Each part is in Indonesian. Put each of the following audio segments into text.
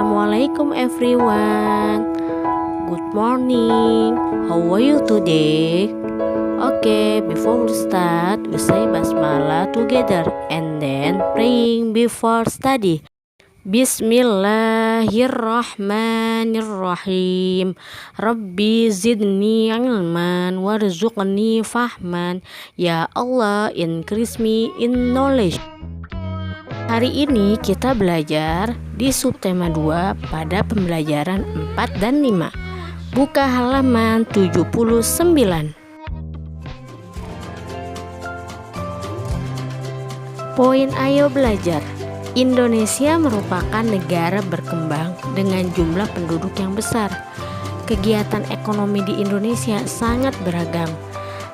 Assalamualaikum everyone. Good morning. How are you today? Okay, before we start, we say basmalah together and then praying before study. Bismillahirrahmanirrahim. Rabbi zidni ilman warzuqni fahman. Ya Allah, increase me in knowledge. Hari ini kita belajar di subtema 2 pada pembelajaran 4 dan 5. Buka halaman 79. Poin ayo belajar. Indonesia merupakan negara berkembang dengan jumlah penduduk yang besar. Kegiatan ekonomi di Indonesia sangat beragam.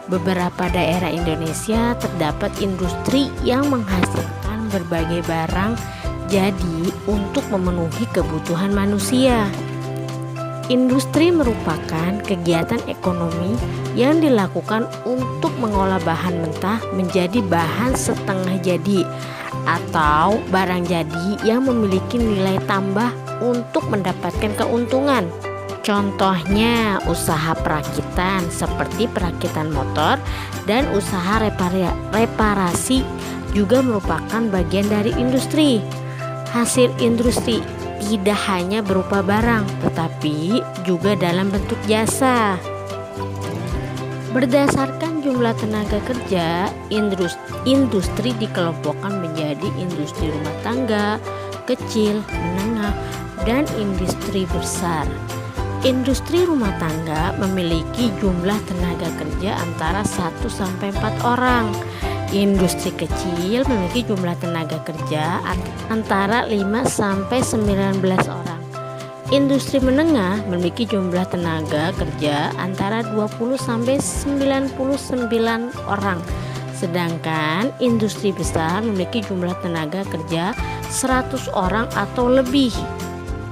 Beberapa daerah Indonesia terdapat industri yang menghasilkan berbagai barang jadi untuk memenuhi kebutuhan manusia. Industri merupakan kegiatan ekonomi yang dilakukan untuk mengolah bahan mentah menjadi bahan setengah jadi atau barang jadi yang memiliki nilai tambah untuk mendapatkan keuntungan. Contohnya usaha perakitan seperti perakitan motor dan usaha reparasi juga merupakan bagian dari industri. Hasil industri tidak hanya berupa barang, tetapi juga dalam bentuk jasa. Berdasarkan jumlah tenaga kerja, industri dikelompokkan menjadi industri rumah tangga, kecil, menengah, dan industri besar. Industri rumah tangga memiliki jumlah tenaga kerja antara 1 sampai 4 orang. Industri kecil memiliki jumlah tenaga kerja antara 5 sampai 19 orang. Industri menengah memiliki jumlah tenaga kerja antara 20 sampai 99 orang. Sedangkan industri besar memiliki jumlah tenaga kerja 100 orang atau lebih.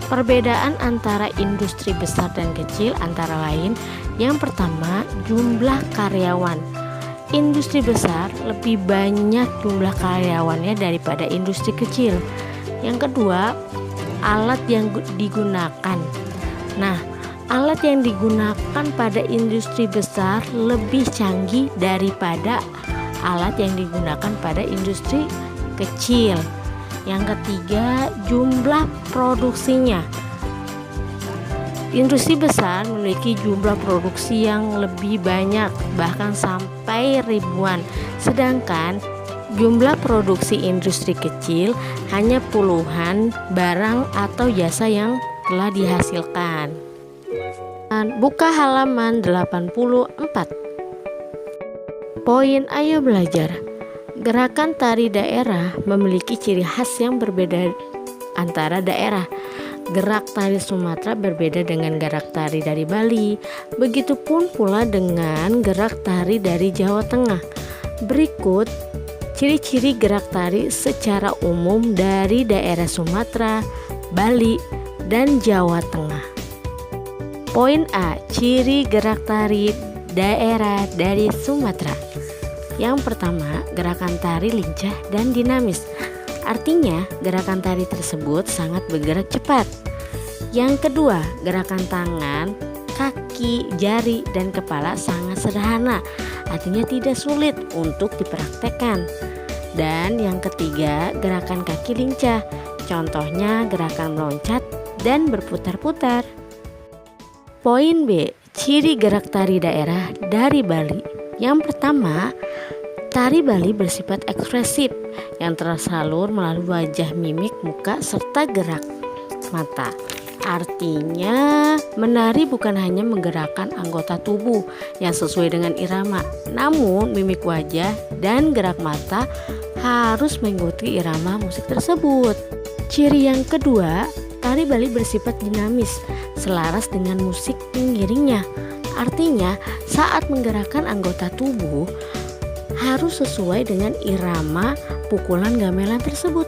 Perbedaan antara industri besar dan kecil antara lain, yang pertama, jumlah karyawan. Industri besar lebih banyak jumlah karyawannya daripada industri kecil. Yang kedua, alat yang digunakan. Nah, alat yang digunakan pada industri besar lebih canggih daripada alat yang digunakan pada industri kecil. Yang ketiga, jumlah produksinya. Industri besar memiliki jumlah produksi yang lebih banyak, bahkan sampai ribuan. Sedangkan jumlah produksi industri kecil hanya puluhan barang atau jasa yang telah dihasilkan. Buka halaman 84. Poin ayo belajar. Gerakan tari daerah memiliki ciri khas yang berbeda antara daerah. Gerak tari Sumatera berbeda dengan gerak tari dari Bali. Begitupun pula dengan gerak tari dari Jawa Tengah. Berikut ciri-ciri gerak tari secara umum dari daerah Sumatera, Bali, dan Jawa Tengah. Poin A, ciri gerak tari daerah dari Sumatera. Yang pertama, gerakan tari lincah dan dinamis. Artinya, gerakan tari tersebut sangat bergerak cepat. Yang kedua, gerakan tangan, kaki, jari, dan kepala sangat sederhana. Artinya tidak sulit untuk dipraktekkan. Dan yang ketiga, gerakan kaki lincah. Contohnya gerakan meloncat dan berputar-putar. Poin B, ciri gerak tari daerah dari Bali. Yang pertama, tari Bali bersifat ekspresif yang tersalur melalui wajah, mimik, muka, serta gerak mata. Artinya, menari bukan hanya menggerakkan anggota tubuh yang sesuai dengan irama, namun mimik wajah dan gerak mata harus mengikuti irama musik tersebut. Ciri yang kedua, tari Bali bersifat dinamis, selaras dengan musik pengiringnya. Artinya, saat menggerakkan anggota tubuh harus sesuai dengan irama pukulan gamelan tersebut.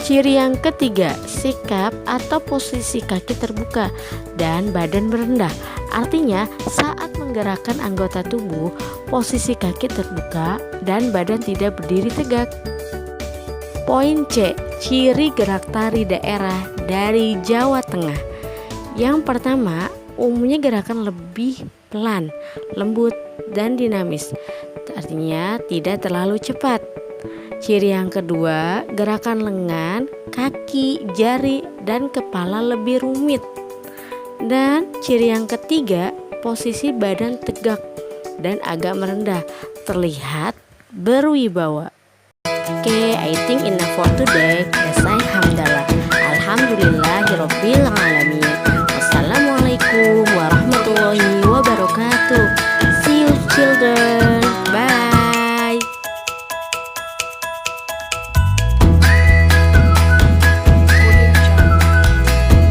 Ciri yang ketiga, sikap atau posisi kaki terbuka dan badan berendah. Artinya, saat menggerakkan anggota tubuh, posisi kaki terbuka dan badan tidak berdiri tegak. Poin C, ciri gerak tari daerah dari Jawa Tengah. Yang pertama, umumnya gerakan lebih pelan, lembut, dan dinamis. Artinya tidak terlalu cepat. Ciri yang kedua, gerakan lengan, kaki, jari, dan kepala lebih rumit. Dan ciri yang ketiga, posisi badan tegak dan agak merendah, terlihat berwibawa. Oke, I think enough for today. Selesai, hamdalah. Alhamdulillahirobbil alamin.